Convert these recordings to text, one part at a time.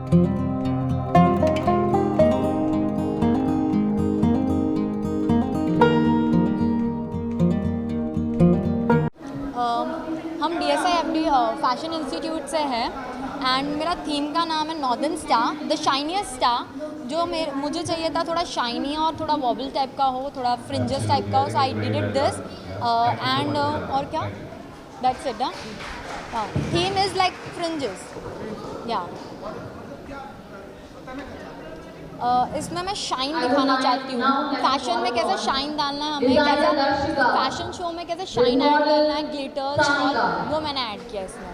हम DSIFD fashion institute से हैं एंड मेरा थीम का नाम है नॉर्दर्न स्टार, द शाइनिएस्ट स्टार। जो मुझे चाहिए था थोड़ा शाइनी और थोड़ा वॉबल टाइप का हो, थोड़ा फ्रिंजेस टाइप का हो, so I did it this and और क्या, that's it. Theme is like fringes या इसमें मैं शाइन दिखाना चाहती हूँ। फैशन में कैसे शाइन डालना है हमें, कैसे फैशन शो में कैसे शाइन ऐड करना है, ग्लिटर्स और वो मैंने ऐड किया इसमें,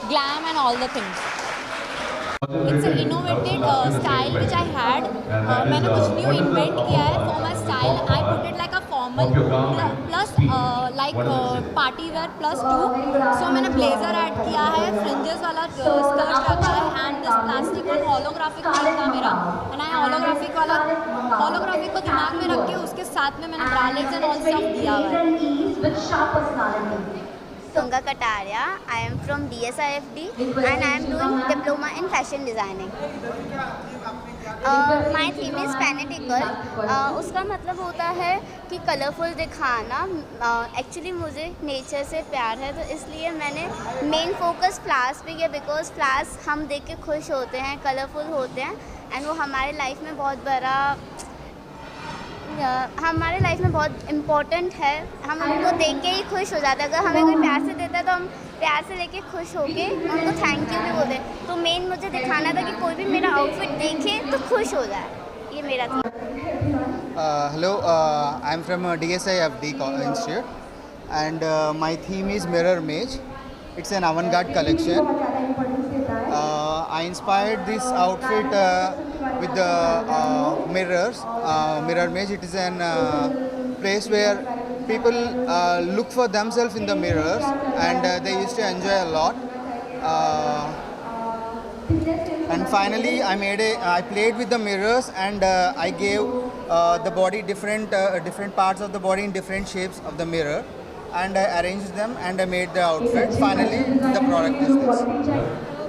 glam and all the things. It's a innovated style which I had. मैंने कुछ न्यू इन्वेंट किया है for my style. I put it like a formal plus like party wear plus 2। सो मैंने ब्लेजर ऐड किया है, fringes वाला skirt रखा है एंड दिस प्लास्टिक और होलोग्राफिक थीम था मेरा। एंड आई होलोग्राफिक को दिमाग में रख के उसके साथ में मैंने ब्रालेट्स एंड ऑल स्टफ दिया हुआ है। Tunga Kataria. I am from DSIFD and I am doing diploma in fashion designing. My theme is fanatical. उसका मतलब होता है कि कलरफुल दिखाना। एक्चुअली मुझे नेचर से प्यार है, तो इसलिए मैंने मेन फोकस फ्लावर्स पे किया, बिकॉज फ्लावर्स हम देख के खुश होते हैं, कलरफुल होते हैं एंड वो हमारे लाइफ में बहुत इम्पोर्टेंट है। हम उनको देख के ही खुश हो जाते हैं। अगर हमें कोई प्यार से देता है तो हम प्यार से लेके खुश होके उनको थैंक यू भी बोलते हैं। तो मेन मुझे दिखाना था कि कोई भी मेरा आउटफिट देखे तो खुश हो जाए, ये मेरा था। Hello, I'm from DSIFD Institute and my theme is Mirror Mage. It's an avant-garde collection. I inspired this outfit with the mirrors. Mirror Mage, it is an place where people look for themselves in the mirrors and they used to enjoy a lot. And finally I played with the mirrors and I gave the body different parts of the body in different shapes of the mirror, and I arranged them and I made the outfit. Finally the product is this.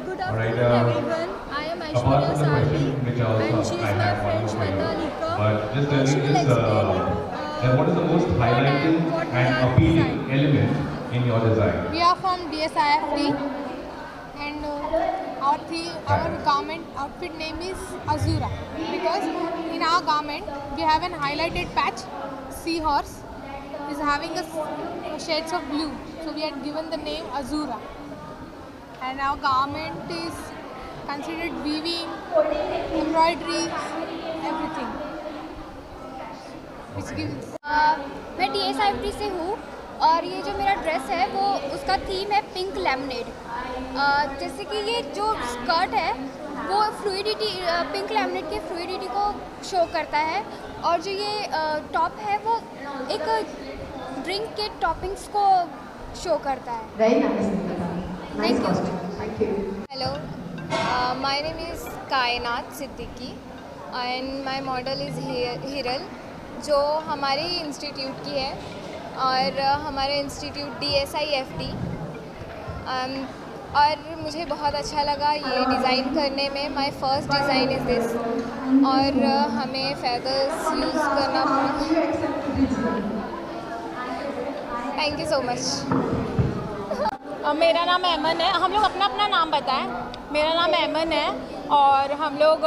Good afternoon everyone. I am Aishwarya Sarvi and she is my friend Shweta Lika. She will explain you what is the most highlighting and appealing element in your design? We are from DSIFD and our garment outfit name is Azura, because in our garment we have an highlighted patch. Seahorse is having a shades of blue, so we had given the name Azura. And our garment is considered weaving, embroidery, everything. Which gives मैं DSIFD से हूँ और ये जो मेरा dress है वो उसका थीम है पिंक लेमनेड। जैसे कि ये जो स्कर्ट है वो फ्लूइडिटी, पिंक लेमनेड के फ्लूइडिटी को शो करता है, और जो ये टॉप है वो एक ड्रिंक के टॉपिंग्स को शो करता है। Thank you. Hello, my name is कायनात Siddiqui and my model is Hiral, जो हमारे इंस्टीट्यूट की है और हमारा इंस्टीट्यूट DSIFD। और मुझे बहुत अच्छा लगा ये डिज़ाइन करने में। My first design is this, और हमें फेदर्स यूज़ करना पड़ा। Thank you so much. मेरा नाम अमन है। हम लोग अपना अपना नाम बताएं। मेरा नाम अमन है और हम लोग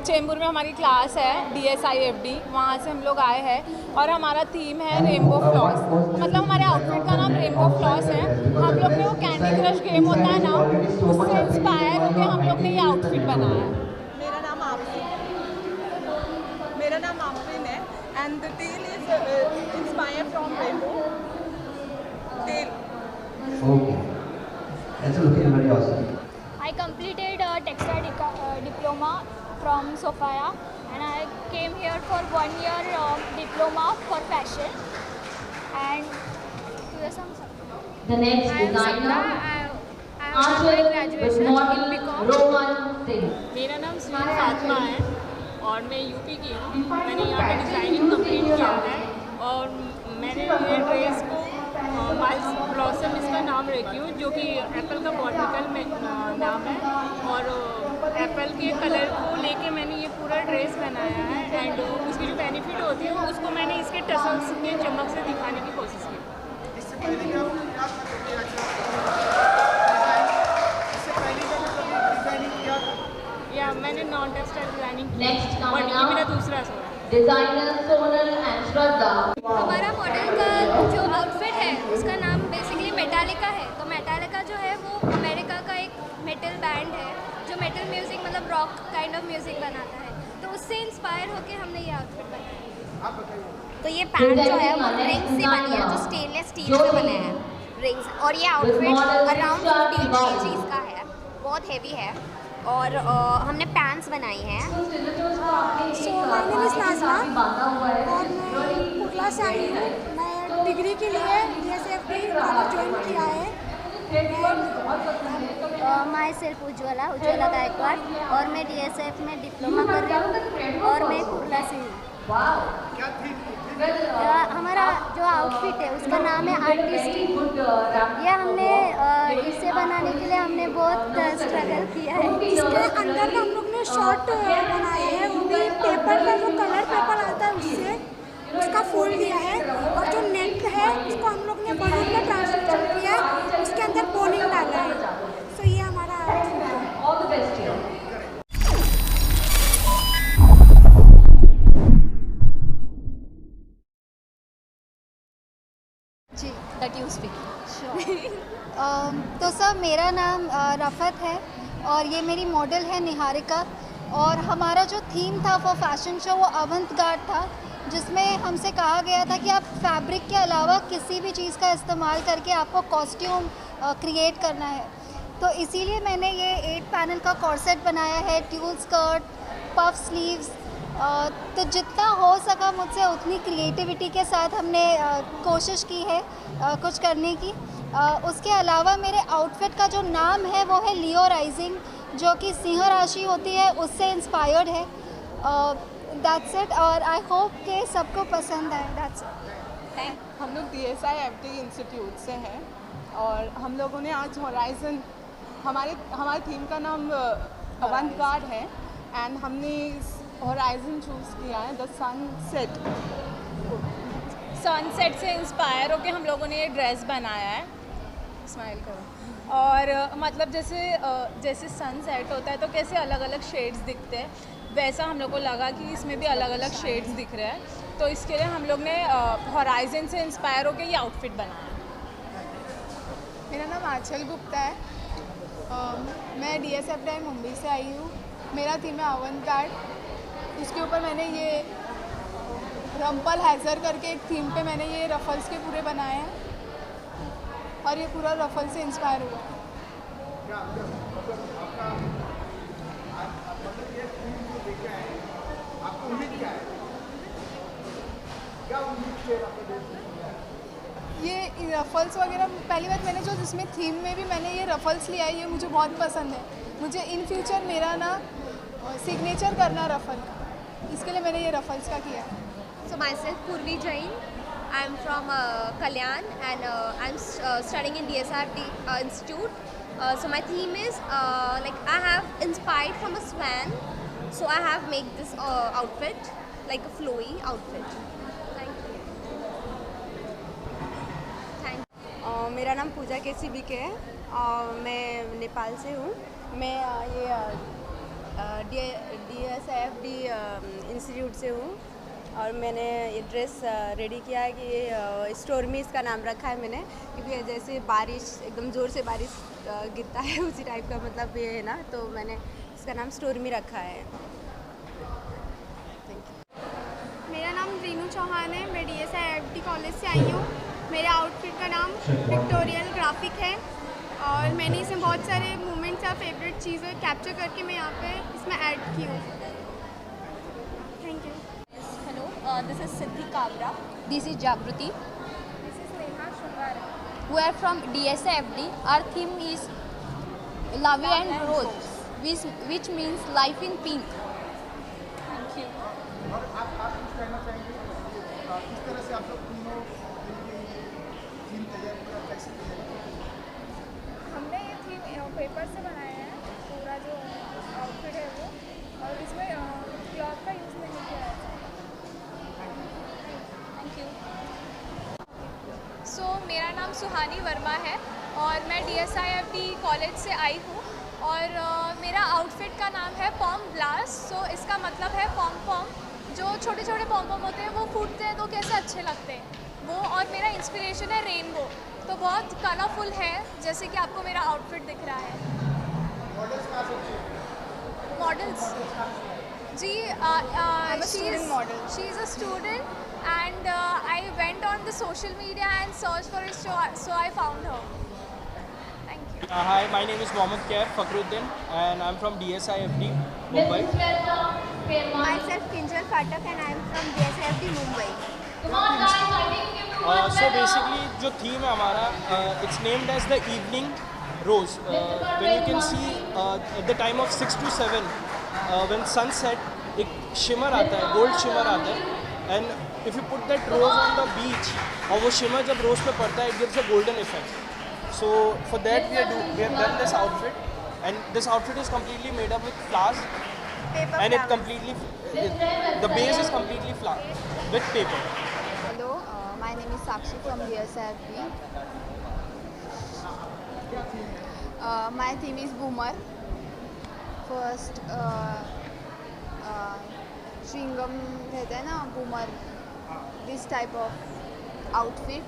चेंबूर में हमारी क्लास है DSIFD, वहाँ से हम लोग आए हैं और हमारा थीम है रेनबो फ्लॉस। मतलब हमारे आउटफिट का नाम रेनबो फ्लॉस है। हम लोग ने वो कैंडी क्रश गेम होता है ना, उससे इंस्पायर होकर हम लोग ने ये आउटफिट बनाया है। मेरा नाम आफरीन है and the tale is inspired from rainbow tale. Okay, that's looking very awesome. I completed a textile diploma from Sophia and I came here for 1 year diploma for fashion and to the some. The next designer, Archer with model Roman Singh. मेरा नाम सुनील फातिमा है और मैं UP की हूँ। मैंने यहाँ पे डिज़ाइनिंग कंप्लीट किया है और मैंने ये ड्रेस को माइल्स ब्लॉसम इसका नाम रखी हूँ, जो कि एप्पल का बॉटनिकल में नाम है और एप्पल के के कलर को लेके मैंने ये पूरा ड्रेस बनाया है एंड उसकी जो बेनिफिट होती है उसको मैंने इसके टसल्स के चमक से दिखाने की कोशिश की। या मैंने नॉन टेक्सटाइल डिजाइनिंग की, बट ये मेरा दूसरा शो है। डिजाइनर सोनल एंड श्रद्धा। हमारा मॉडल का जो आउटफिट है उसका नाम बेसिकली मेटालिका है। तो मेटालिका जो है वो अमेरिका का एक मेटल बैंड है जो मेटल म्यूजिक मतलब रॉक काइंड ऑफ म्यूजिक बनाता है, तो उससे इंस्पायर होकर हमने ये आउटफिट बनाया। तो ये पैंट जो है वो रिंग्स से बनी है, जो स्टेनलेस स्टील से बने हैं रिंग्स, और ये आउटफिट अराउंड 15 kg का है, बहुत हेवी है। और हमने पैंट्स बनाई हैं। सो माय नेम इज़ नाज़मा और मैं पुगला से आई हूँ। मैं डिग्री के लिए DSFD कॉलेज ज्वाइन किया है। माई सेल्फ उज्ज्वला गायकवाड़ और मैं DSF में डिप्लोमा कर रही हूँ और मैं पुगला से हूँ। हमारा जो आउटफिट है उसका नाम है आर्टिस्टिक। ये हमने इसे बनाने के लिए हमने बहुत स्ट्रगल किया है। इसके अंदर हम लोग ने शॉर्ट बनाए हैं, वो भी पेपर का जो कलर पेपर आता है उससे उसका फूल दिया है, और जो नेट है उसको हम लोग ने बलून में ट्रांसलेशन किया है, उसके अंदर पोलिंग डाला है। सो ये हमारा आउटफिट है। All the best to you. जी, दैट यू स्पीक। तो सर मेरा नाम रफ़त है और ये मेरी मॉडल है निहारिका, और हमारा जो थीम था फॉर फैशन शो वो अवंत-गार्ड था, जिसमें हमसे कहा गया था कि आप फैब्रिक के अलावा किसी भी चीज़ का इस्तेमाल करके आपको कॉस्ट्यूम क्रिएट करना है। तो इसीलिए मैंने ये 8 पैनल का कॉर्सेट बनाया है, ट्यूल स्कर्ट, पफ स्लीव्स। तो जितना हो सका मुझसे उतनी क्रिएटिविटी के साथ हमने कोशिश की है कुछ करने की। उसके अलावा मेरे आउटफिट का जो नाम है वो है लियो राइजिंग, जो कि सिंह राशि होती है उससे इंस्पायर्ड है। दैट्स इट, और आई होप कि सबको पसंद आए। That's it. हम लोग DSIFD इंस्टीट्यूट से हैं और हम लोगों ने आज हॉराइजन, हमारे थीम का नाम अवंत-गार्ड है एंड हमने हॉराइजन चूज़ किया है, द सनसेट। सनसेट से इंस्पायर होकर हम लोगों ने ये ड्रेस बनाया है। स्माइल करो। और मतलब जैसे सनसेट होता है तो कैसे अलग अलग शेड्स दिखते हैं, वैसा हम लोग को लगा कि इसमें भी अलग अलग शेड्स दिख रहे हैं, तो इसके लिए हम लोग ने हॉराइजन से इंस्पायर होकर ये आउटफिट बनाया। मेरा नाम आंचल गुप्ता है, मैं DSFD मुंबई से आई हूँ। मेरा थीम है अवंत-गार्ड। उसके ऊपर मैंने ये रम्पल हैज़र करके एक थीम पे मैंने ये रफल्स के पूरे बनाए हैं और ये पूरा रफल से इंस्पायर हुआ। ये रफल्स वगैरह, पहली बात मैंने जो जिसमें थीम में भी मैंने ये रफल्स लिया है, ये मुझे बहुत पसंद है। मुझे इन फ्यूचर मेरा ना सिग्नेचर करना रफल, इसके लिए मैंने ये रफल्स का किया है। So myself Purvi Jain. I'm from Kalyan and I'm studying in DSRT Institute. So my theme is like I have inspired from a swan. So I have made this outfit like a flowy outfit. Thank you. मेरा नाम पूजा KCB के है और मैं नेपाल से हूँ। मैं ये DSIFD इंस्टीट्यूट से हूँ और मैंने ये ड्रेस रेडी किया है कि ये स्टोर्मी इसका नाम रखा है मैंने, क्योंकि जैसे बारिश एकदम ज़ोर से बारिश गिरता है उसी टाइप का मतलब ये है ना, तो मैंने इसका नाम स्टोर्मी रखा है। Thank you. मेरा नाम रीनू चौहान है, मैं DSIFD कॉलेज से आई हूँ। मेरे आउटफिट का नाम विक्टोरियल ग्राफिक है और मैंने इसमें बहुत सारे मोमेंट्स या फेवरेट चीज़ें कैप्चर करके मैं यहाँ पे इसमें ऐड की हूँ। Thank you. This is Siddhi Kabra. This is Jagruti. This is Neha Shungara. We are from DSIFD. Our theme is Love and Growth, which means life in pink. Thank you. और आप कुछ कहना चाहेंगे किस तरह से आप लोग तीनों थीम तैयार किया, कैसे तैयार किया? हमने ये थीम पेपर से बनाया है, पूरा जो आउटफिट है वो सुहानी वर्मा है और मैं DSIFD कॉलेज से आई हूँ और मेरा आउटफिट का नाम है पॉम ब्लास्ट। सो इसका मतलब है पॉम पॉम, जो छोटे छोटे पॉम पॉम होते हैं वो फूटते हैं तो कैसे अच्छे लगते हैं वो। और मेरा इंस्पिरेशन है रेनबो, तो बहुत कलरफुल है जैसे कि आपको मेरा आउटफिट दिख रहा है। मॉडल्स जी, she is a student and I went on the social media and searched for it, so I found her. Thank you. Hi, my name is Mohammad Kaif Fakhruddin and I'm from DSIFD Mumbai. Myself Kinjal Phatak and I am from DSIFD Mumbai. So basically जो theme है हमारा, it's named as the evening rose. When you can see at the time of 6 to 7 when sunset एक shimmer आता है, gold shimmer आता है, and if you put that rose on the beach और वो shimmer जब rose पे पड़ता है, it gives a golden effect. So for that we have done this outfit, and this outfit is completely made up with flowers, and it completely the base is completely flower with paper. Hello, my name is Sakshi from DSIFD. My theme is boomer. First chewing-gum रहता है ना, boomer, this type of outfit.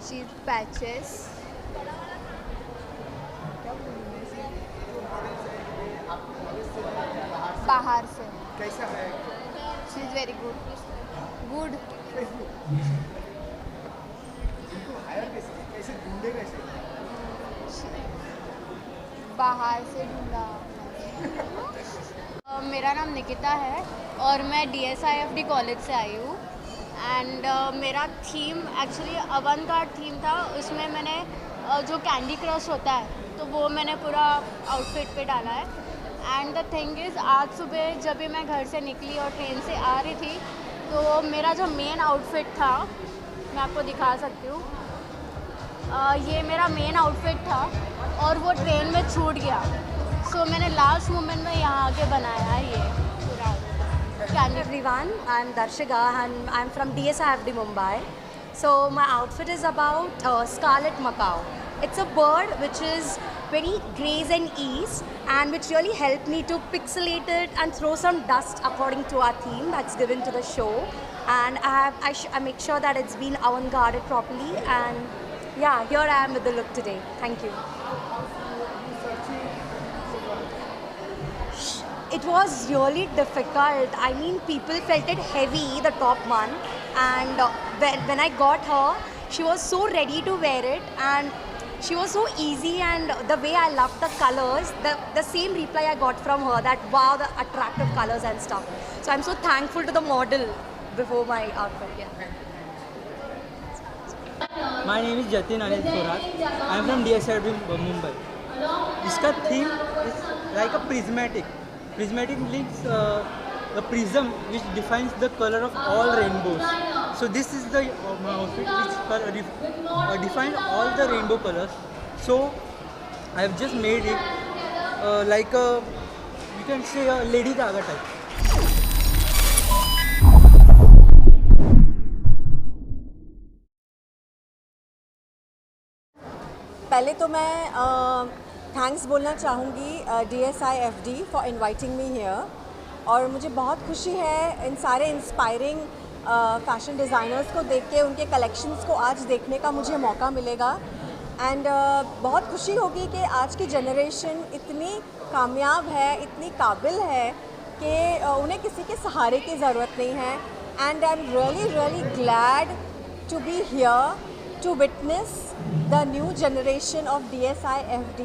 Cheese patches. बाहर से। कैसा है? She is very good. Good. इनको higher कैसे ढूंढे कैसे? बाहर से ढूंढा। मेरा नाम निकिता है और मैं DSIFD कॉलेज से आई हूँ एंड मेरा थीम एक्चुअली अवंत-गार्ड थीम था। उसमें मैंने जो कैंडी क्रश होता है तो वो मैंने पूरा आउटफिट पे डाला है। एंड द थिंग इज़, आज सुबह जब भी मैं घर से निकली और ट्रेन से आ रही थी तो मेरा जो मेन आउटफिट था, मैं आपको दिखा सकती हूँ, ये मेरा मेन आउटफिट था और वो ट्रेन में छूट गया। सो मैंने लास्ट मोमेंट में यहाँ आके बनाया है ये पूरा candy. Everyone, I'm Darshika and I'm from DSIFD Mumbai. So my outfit is about scarlet macaw. It's a bird which is very grays and ease and which really helped me to pixelate it and throw some dust according to our theme that's given to the show. And I make sure that it's been avant-garded properly, and yeah, here I am with the look today. Thank you. It was really difficult. I mean, people felt it heavy, the top one, and when I got her, she was so ready to wear it and she was so easy, and the way I loved the colors, the same reply I got from her, that wow, the attractive colors and stuff. So I'm so thankful to the model before my outfit. Yeah. My name is Jatin Anil Thorat. I am from DSIFD Mumbai. इसका theme is like a prismatic. Prismatic means the prism which defines the color of all rainbows. So this is the outfit which defines all the rainbow colors. So I have just made it like a, you can say a Lady Gaga type. पहले तो मैं thanks बोलना चाहूँगी DSIFD for inviting me here. और मुझे बहुत खुशी है इन सारे इंस्पायरिंग फैशन डिज़ाइनर्स को देख के, उनके कलेक्शंस को आज देखने का मुझे मौका मिलेगा। एंड बहुत खुशी होगी कि आज की जनरेशन इतनी कामयाब है, इतनी काबिल है कि उन्हें किसी के सहारे की ज़रूरत नहीं है। And I am really glad to be here to witness the new generation of DSIFD,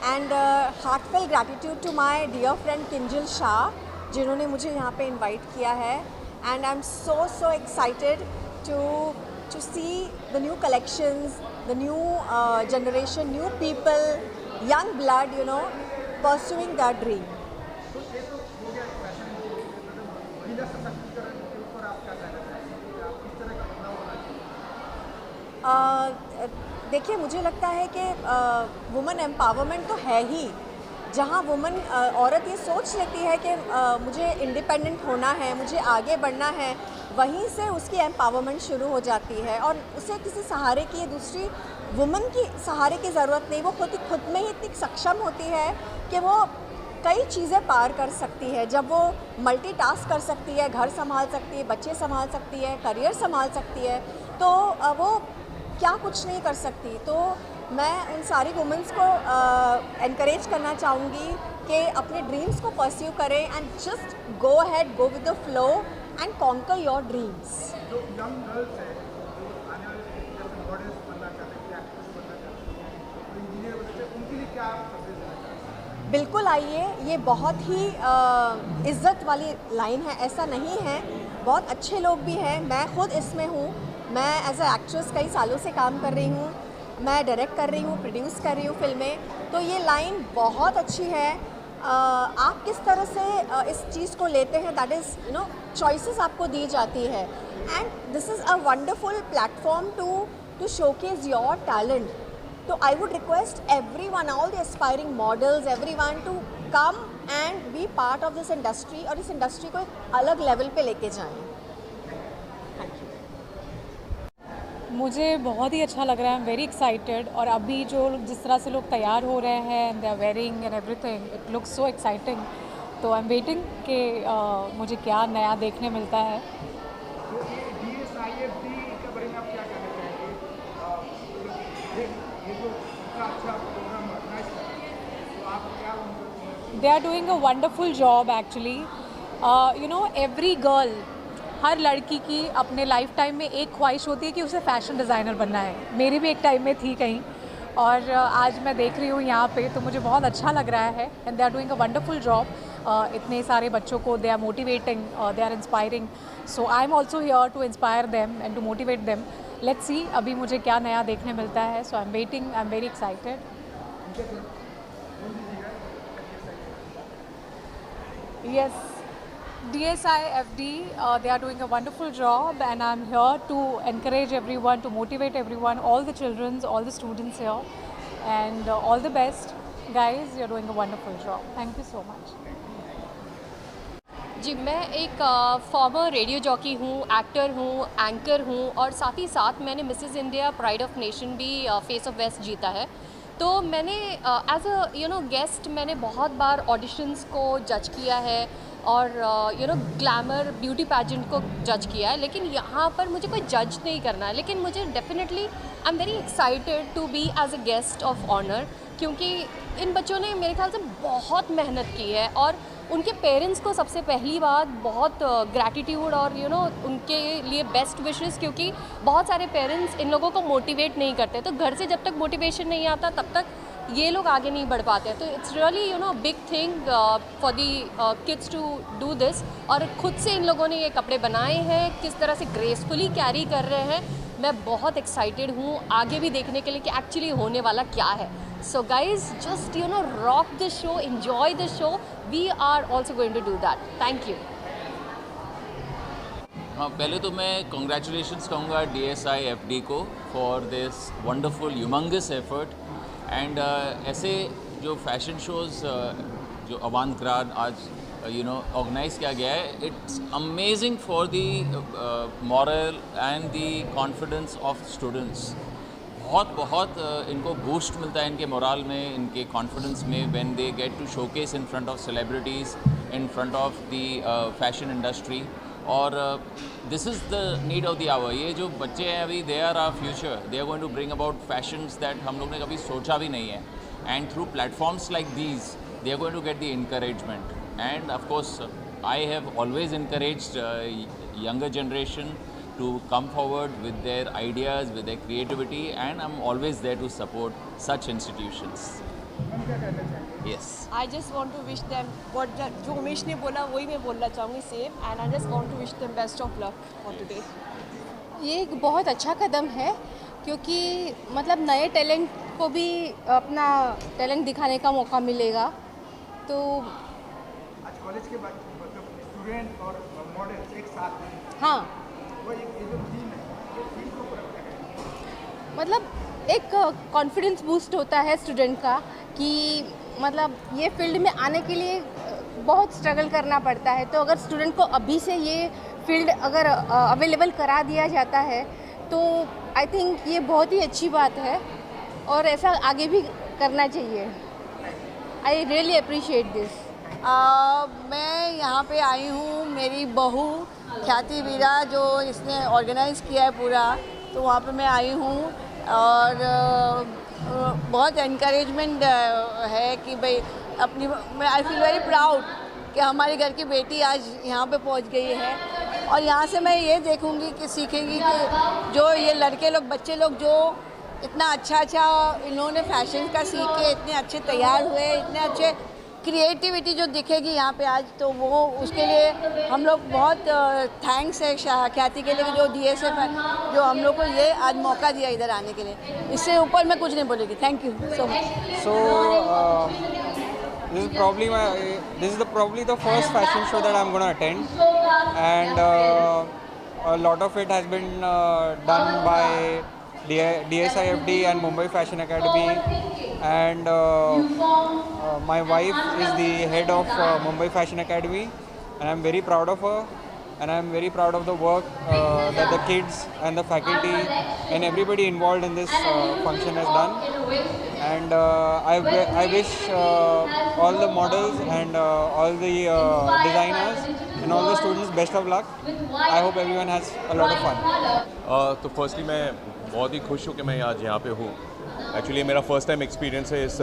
and heartfelt gratitude to my dear friend Kinjal Shah जिन्होंने मुझे यहाँ पे invite किया है। and I'm so excited to see the new collections, the new generation, new people, young blood, you know, pursuing their dream. देखिए, मुझे लगता है कि वुमेन एम्पावरमेंट तो है ही, जहाँ वुमेन औरत ये सोच लेती है कि मुझे इंडिपेंडेंट होना है, मुझे आगे बढ़ना है, वहीं से उसकी एम्पावरमेंट शुरू हो जाती है और उसे किसी सहारे की, दूसरी वुमन की सहारे की ज़रूरत नहीं। वो खुद में ही इतनी सक्षम होती है कि वो कई चीज़ें पार कर सकती है। जब वो मल्टीटास्क कर सकती है, घर संभाल सकती है, बच्चे संभाल सकती है, करियर संभाल सकती है, तो वो क्या कुछ नहीं कर सकती। तो मैं उन सारी वुमेंस को एनकरेज करना चाहूँगी कि अपने ड्रीम्स को परस्यू करें and just go ahead, go with the flow and conquer your dreams. जो यंग गर्ल्स हैं, जो आने वाले फ्यूचर में मॉडल्स बनना चाहते हैं, एक्ट्रेस बनना चाहते हैं, तो इंजीनियर बनना चाहते हैं, उनके लिए क्या आप संदेश देना चाहते हैं? बिल्कुल आइए, ये बहुत ही इज़्ज़त वाली लाइन है, ऐसा नहीं है। बहुत अच्छे लोग भी हैं, मैं खुद इसमें हूँ। मैं एज अ एक्ट्रेस कई सालों से काम कर रही हूँ, मैं डायरेक्ट कर रही हूँ, प्रोड्यूस कर रही हूँ फिल्में, तो ये लाइन बहुत अच्छी है। आप किस तरह से इस चीज़ को लेते हैं, that is you know choices आपको दी जाती है and this is a wonderful platform to showcase your talent. तो I would request everyone, all the aspiring models, everyone to come and be part of this industry और इस industry को एक अलग लेवल पे लेके जाएं। मुझे बहुत ही अच्छा लग रहा है, आई एम वेरी एक्साइटेड। और अभी जो जिस तरह से लोग तैयार हो रहे हैं, they are wearing and everything, it looks so exciting. तो आई एम वेटिंग कि मुझे क्या नया देखने मिलता है। तो ये DSIFD के बारे में आप क्या कहना चाहेंगे? ये जो इतना अच्छा प्रोग्राम ऑर्गेनाइज कर रहे हैं, तो आप क्या उनको? They are doing a wonderful job actually. You know, every girl, हर लड़की की अपने लाइफ टाइम में एक ख्वाहिश होती है कि उसे फ़ैशन डिज़ाइनर बनना है। मेरी भी एक टाइम में थी कहीं, और आज मैं देख रही हूँ यहाँ पे, तो मुझे बहुत अच्छा लग रहा है। And they are doing a wonderful job. इतने सारे बच्चों को they are motivating, they are inspiring. So I am also here to inspire them and to motivate them. Let's see अभी मुझे क्या नया देखने मिलता है। So I am waiting, I am very excited. Yes, DSIFD, they are doing a wonderful job, and I'm here to encourage everyone, to motivate everyone, all the children, all the students here, and all the best. Guys, you're doing a wonderful job. Thank you so much. जी, मैं एक farmer radio jockey हूँ, actor हूँ, anchor हूँ, और साथ ही साथ मैंने Mrs India pride of nation भी फेस ऑफ वेस्ट जीता है। तो मैंने एज अ गेस्ट मैंने बहुत बार ऑडिशंस को जज किया है और ग्लैमर ब्यूटी पैजेंट को जज किया है, लेकिन यहाँ पर मुझे कोई जज नहीं करना है। लेकिन मुझे definitely I am very excited to be as a guest of honour, क्योंकि इन बच्चों ने मेरे ख्याल से बहुत मेहनत की है, और उनके पेरेंट्स को सबसे पहली बात बहुत ग्रैटिट्यूड और उनके लिए बेस्ट विशेस, क्योंकि बहुत सारे पेरेंट्स इन लोगों को मोटिवेट नहीं करते। तो घर से जब तक मोटिवेशन नहीं आता तब तक ये लोग आगे नहीं बढ़ पाते। तो it's really big thing for the kids to do this. और ख़ुद से इन लोगों ने ये कपड़े बनाए हैं, किस तरह से ग्रेसफुली कैरी कर रहे हैं। मैं बहुत एक्साइटेड हूँ आगे भी देखने के लिए कि एक्चुअली होने वाला क्या है। So guys, just rock the show, enjoy the show. We are also going to do that. Thank you. हाँ, पहले तो मैं congratulations कहूँगा DSIFD को for this wonderful, humongous effort. And ऐसे जो फैशन शोज़ जो अवांत-गार्ड आज ऑर्गेनाइज किया गया है, it's amazing for the moral and the confidence of students. बहुत इनको बूस्ट मिलता है इनके मोरल में, इनके कॉन्फिडेंस में, when they get to showcase in front of celebrities, in front of the fashion industry. और this is the need of the hour. ये जो बच्चे हैं अभी, they are our future, they are going to bring about fashions that हम लोग ने कभी सोचा भी नहीं है। And through platforms like these they are going to get the encouragement. And of course I have always encouraged younger generation to come forward with their ideas, with their creativity, and I'm always there to support such institutions. Yes. I just want to wish them what जो उमेश ने बोला वही मैं बोलना चाहूँगी same, and I just want to wish them best of luck for today. ये एक बहुत अच्छा कदम है, क्योंकि मतलब नए टैलेंट को भी अपना टैलेंट दिखाने का मौका मिलेगा। तो आज कॉलेज के बाद मतलब स्टूडेंट और मॉडल एक साथ हैं। हाँ, मतलब एक कॉन्फिडेंस बूस्ट होता है स्टूडेंट का कि मतलब ये फील्ड में आने के लिए बहुत स्ट्रगल करना पड़ता है। तो अगर स्टूडेंट को अभी से ये फील्ड अगर अवेलेबल करा दिया जाता है तो आई थिंक ये बहुत ही अच्छी बात है और ऐसा आगे भी करना चाहिए। I really appreciate this. मैं यहाँ पे आई हूँ, मेरी बहू ख्याति वीरा जो इसने ऑर्गेनाइज़ किया है पूरा, तो वहाँ पे मैं आई हूँ और बहुत एनकरेजमेंट है कि भाई अपनी, आई फील वेरी प्राउड कि हमारे घर की बेटी आज यहाँ पे पहुँच गई है। और यहाँ से मैं ये देखूँगी कि सीखेंगी कि जो ये लड़के लोग, बच्चे लोग जो इतना अच्छा इन्होंने फैशन का सीख के इतने अच्छे तैयार हुए, इतने अच्छे क्रिएटिविटी जो दिखेगी यहाँ पे आज, तो वो उसके लिए हम लोग बहुत थैंक्स है ख्याति के लिए जो DSF है जो हम लोग को ये आज मौका दिया इधर आने के लिए। इससे ऊपर मैं कुछ नहीं बोलेगी। Thank you so much. So this is probably the first fashion show that I'm going to attend, and a lot of it has been done by DSIFD and Mumbai Fashion Academy, and my wife is the head of Mumbai Fashion Academy, and I'm very proud of her, and I'm very proud of the work that the kids and the faculty and everybody involved in this function has done. And I wish all the models and all the designers and all the students best of luck. I hope everyone has a lot of fun. तो firstly मैं बहुत ही खुश हूँ कि मैं आज यहाँ पे हूँ। एक्चुअली मेरा फर्स्ट टाइम एक्सपीरियंस है इस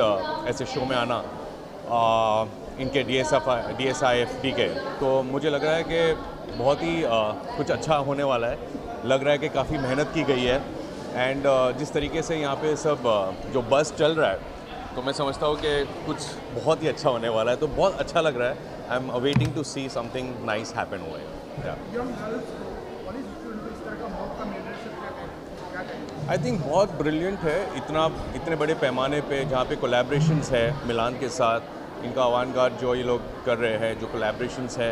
ऐसे शो में आना, इनके DSIFD के। तो मुझे लग रहा है कि बहुत ही कुछ अच्छा होने वाला है। लग रहा है कि काफ़ी मेहनत की गई है, एंड जिस तरीके से यहाँ पे सब जो बस चल रहा है, तो मैं समझता हूँ कि कुछ बहुत ही अच्छा होने वाला है। तो बहुत अच्छा लग रहा है। I am awaiting to see something nice happen हुआ है। आई थिंक बहुत ब्रिलियंट है, इतने बड़े पैमाने पे जहाँ पे कोलैबोरेशंस है मिलान के साथ, इनका अवांगार्ड जो ये लोग कर रहे हैं, जो कोलैबोरेशंस है,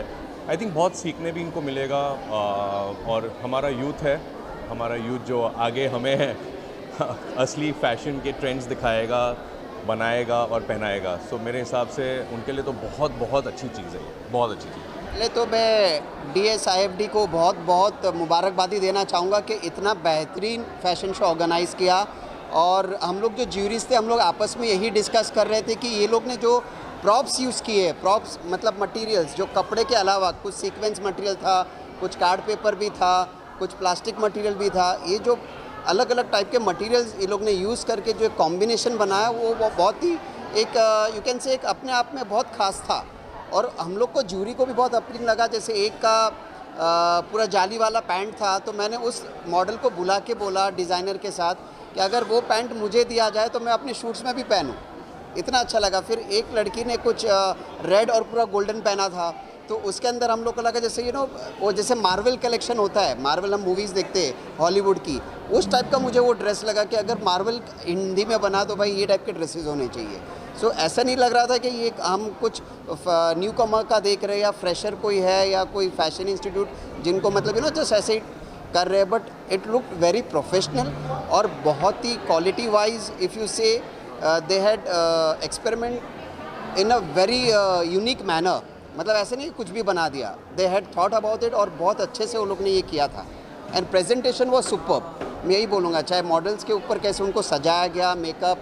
आई थिंक बहुत सीखने भी इनको मिलेगा। और हमारा यूथ जो आगे हमें असली फैशन के ट्रेंड्स दिखाएगा, बनाएगा और पहनाएगा। सो मेरे हिसाब से उनके लिए तो बहुत अच्छी चीज़ है, बहुत अच्छी चीज़। पहले तो मैं DSIFD को बहुत मुबारकबादी देना चाहूँगा कि इतना बेहतरीन फ़ैशन शो ऑर्गेनाइज़ किया। और हम लोग जो ज्यूरीज थे, हम लोग आपस में यही डिस्कस कर रहे थे कि ये लोग ने जो प्रॉप्स यूज़ किए, प्रॉप्स मतलब मटेरियल्स, जो कपड़े के अलावा कुछ सीक्वेंस मटेरियल था, कुछ कार्ड पेपर भी था, कुछ प्लास्टिक मटेरियल भी था, ये जो अलग अलग टाइप के मटेरियल्स ये लोग ने यूज़ करके जो कॉम्बिनेशन बनाया वो बहुत ही एक यू कैन से एक अपने आप में बहुत ख़ास था। और हम लोग को ज्यूरी को भी बहुत अपील लगा। जैसे एक का पूरा जाली वाला पैंट था, तो मैंने उस मॉडल को बुला के बोला डिज़ाइनर के साथ कि अगर वो पैंट मुझे दिया जाए तो मैं अपने शूट्स में भी पहनूं। इतना अच्छा लगा। फिर एक लड़की ने कुछ रेड और पूरा गोल्डन पहना था, तो उसके अंदर हम लोग को लगा जैसे वो जैसे मार्वल कलेक्शन होता है, मार्वल हम मूवीज़ देखते हैं हॉलीवुड की, उस टाइप का मुझे वो ड्रेस लगा कि अगर मार्वल हिंदी में बना तो भाई ये टाइप के ड्रेसेस होने चाहिए। सो ऐसा नहीं लग रहा था कि ये हम कुछ न्यू कमर का देख रहे हैं या फ्रेशर कोई है या कोई फैशन इंस्टीट्यूट जिनको मतलब जस्ट ऐसे ही कर रहे हैं, but it look very professional और बहुत ही क्वालिटी वाइज इफ़ यू से they had experiment in a very unique manner. मतलब ऐसे नहीं कुछ भी बना दिया, they had thought about it और बहुत अच्छे से वो लोग ने ये किया था। And presentation was superb. मैं यही बोलूँगा, चाहे मॉडल्स के ऊपर कैसे उनको सजाया गया, मेकअप,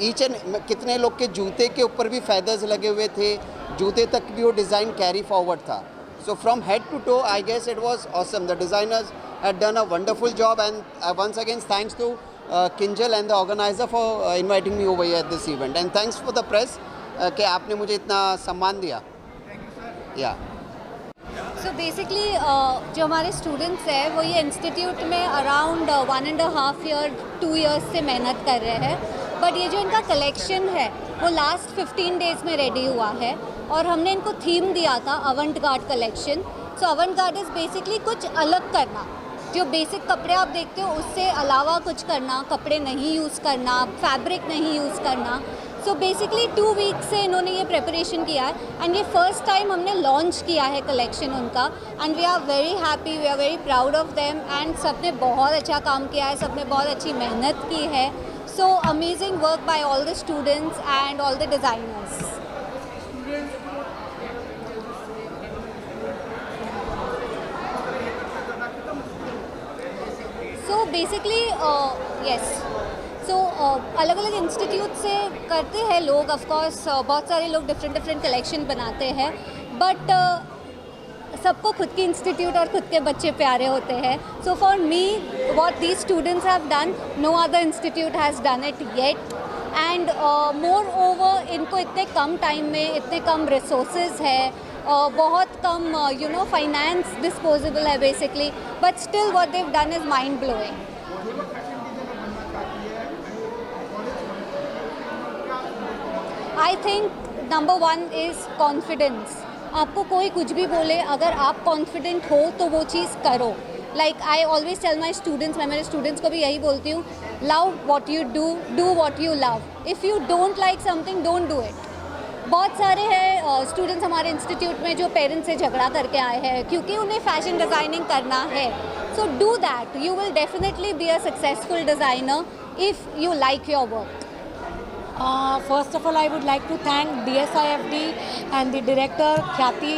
ईच एंड कितने लोग के जूते के ऊपर भी फैदर्स लगे हुए थे, जूते तक भी वो डिज़ाइन कैरी फॉरवर्ड था। So from head to toe I guess it was awesome. The designers had done a wonderful job, and once again thanks to Kinjal and the organizer for inviting me over here at this event, and thanks for the press कि आपने मुझे इतना सम्मान दिया। या so basically जो हमारे students हैं वो ये इंस्टीट्यूट में अराउंड 1.5 ईयर 2 इयर्स से मेहनत कर रहे हैं, बट ये जो इनका कलेक्शन है वो लास्ट 15 डेज़ में रेडी हुआ है और हमने इनको थीम दिया था अवंट-गार्ड कलेक्शन। सो अवंट-गार्ड इज़ बेसिकली कुछ अलग करना, जो बेसिक कपड़े आप देखते हो उससे अलावा कुछ करना, कपड़े नहीं यूज़ करना, फैब्रिक नहीं यूज़ करना। सो बेसिकली 2 वीक से इन्होंने ये प्रिपरेशन किया है एंड ये फर्स्ट टाइम हमने लॉन्च किया है कलेक्शन उनका, and we are very happy, we are very proud of them. And सब ने बहुत अच्छा काम किया है, सब ने बहुत अच्छी मेहनत की है। So amazing work by all the students and all the designers. Basically yes, so अलग अलग इंस्टीट्यूट से करते हैं लोग, ऑफ कोर्स बहुत सारे लोग डिफरेंट कलेक्शन बनाते हैं, बट सबको खुद की इंस्टीट्यूट और खुद के बच्चे प्यारे होते हैं. So for me what these students have done, no other institute has done it yet. And moreover इनको इतने कम टाइम में इतने कम रिसोर्सेज है, बहुत कम फाइनेंस डिस्पोजेबल है basically, but still what they've done is mind blowing. I think number 1 is confidence. आपको कोई कुछ भी बोले, अगर आप कॉन्फिडेंट हो तो वो चीज़ करो. Like I always tell my students, मैं मेरे स्टूडेंट्स को भी यही बोलती हूँ, love what you do what you love. If you don't like something, don't do it. बहुत सारे हैं स्टूडेंट्स हमारे इंस्टीट्यूट में जो पेरेंट्स से झगड़ा करके आए हैं क्योंकि उन्हें फैशन डिज़ाइनिंग करना है. So do that, you will definitely be a successful designer if you like your work. First of all, I would like to thank DSIFD and the director Khyati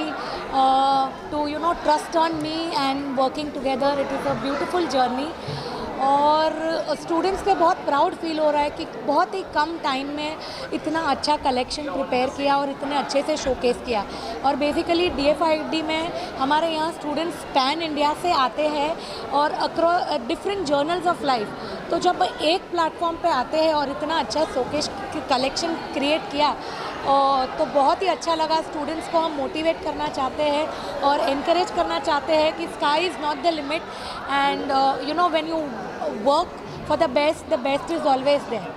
to trust on me and working together. It is a beautiful journey. और students पे बहुत proud feel हो रहा है कि बहुत ही कम time में इतना अच्छा कलेक्शन प्रिपेयर किया और इतने अच्छे से शोकेस किया. और बेसिकली DFID में हमारे यहाँ स्टूडेंट्स पैन इंडिया से आते हैं और across different journals of life. तो जब एक प्लेटफॉर्म पे आते हैं और इतना अच्छा शोकेस कलेक्शन क्रिएट किया तो बहुत ही अच्छा लगा. स्टूडेंट्स को हम मोटिवेट करना चाहते हैं और इनकरेज करना चाहते हैं कि sky is not the limit, and when you work for the best is always there.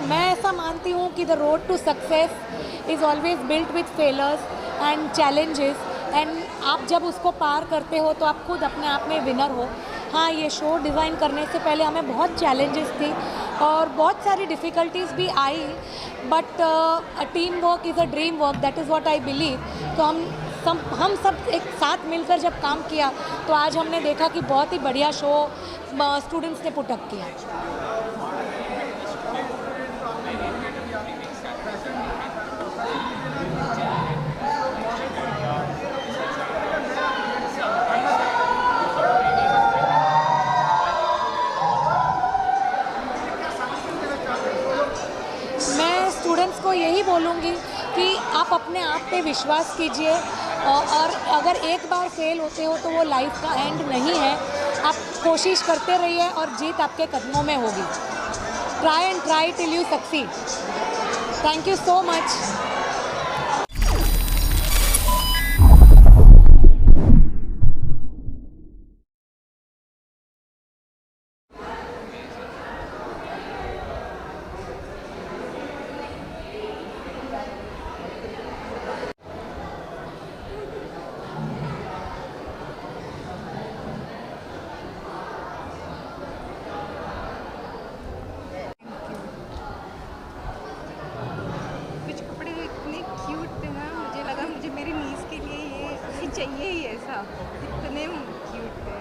मैं ऐसा मानती हूँ कि the road to success is always built with failures and challenges, एंड आप जब उसको पार करते हो तो आप खुद अपने आप में विनर हो. हाँ, ये शो डिज़ाइन करने से पहले हमें बहुत चैलेंजेस थी और बहुत सारी डिफ़िकल्टीज़ भी आई, but a team work is a dream work, that is what I believe. तो हम सब एक साथ मिलकर जब काम किया तो आज हमने देखा कि बहुत ही बढ़िया शो स्टूडेंट्स ने पुटअप किया. स्टूडेंट्स को यही बोलूँगी कि आप अपने आप पे विश्वास कीजिए, और अगर एक बार फेल होते हो तो वो लाइफ का एंड नहीं है. आप कोशिश करते रहिए और जीत आपके कदमों में होगी. Try and try till you succeed. Thank you so much. चाहिए ही ऐसा, इतने क्यूट थे.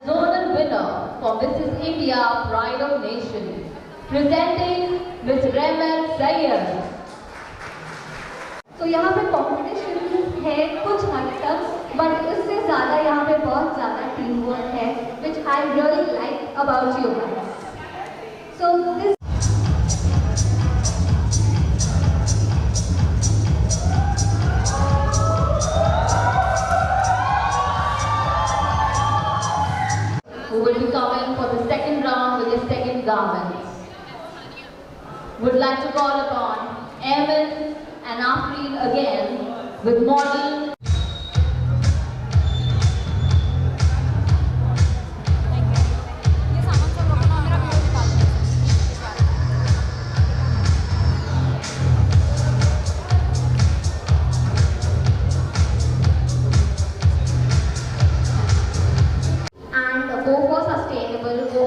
Zonal winner for Mrs. India Pride of Nations, presenting Ms. Remal Sayyed. तो यहाँ पे कॉम्पिटिशन है कुछ हद तक, बट उससे ज़्यादा यहाँ पे बहुत ज़्यादा टीम वर्क है, which I really like about you guys. So this who will be coming for the second round with his second garment. Would like to call upon Evan and Afreen again with model. and go for sustainable, go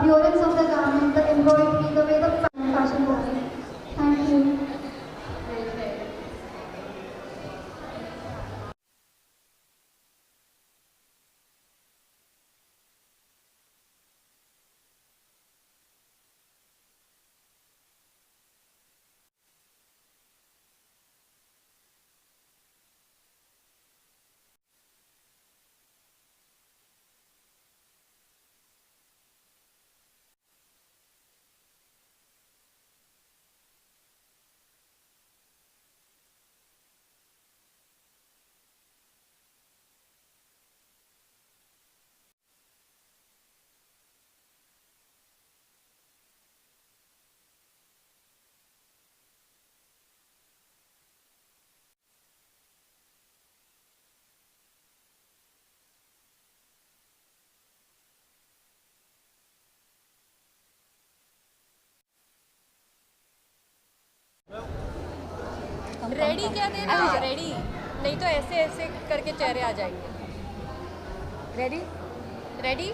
appearance of the garment, the embroidery, the way the fashion was. Thank you. Ready क्या देना, ready नहीं तो ऐसे ऐसे करके चेहरे आ जाएंगे। Ready ready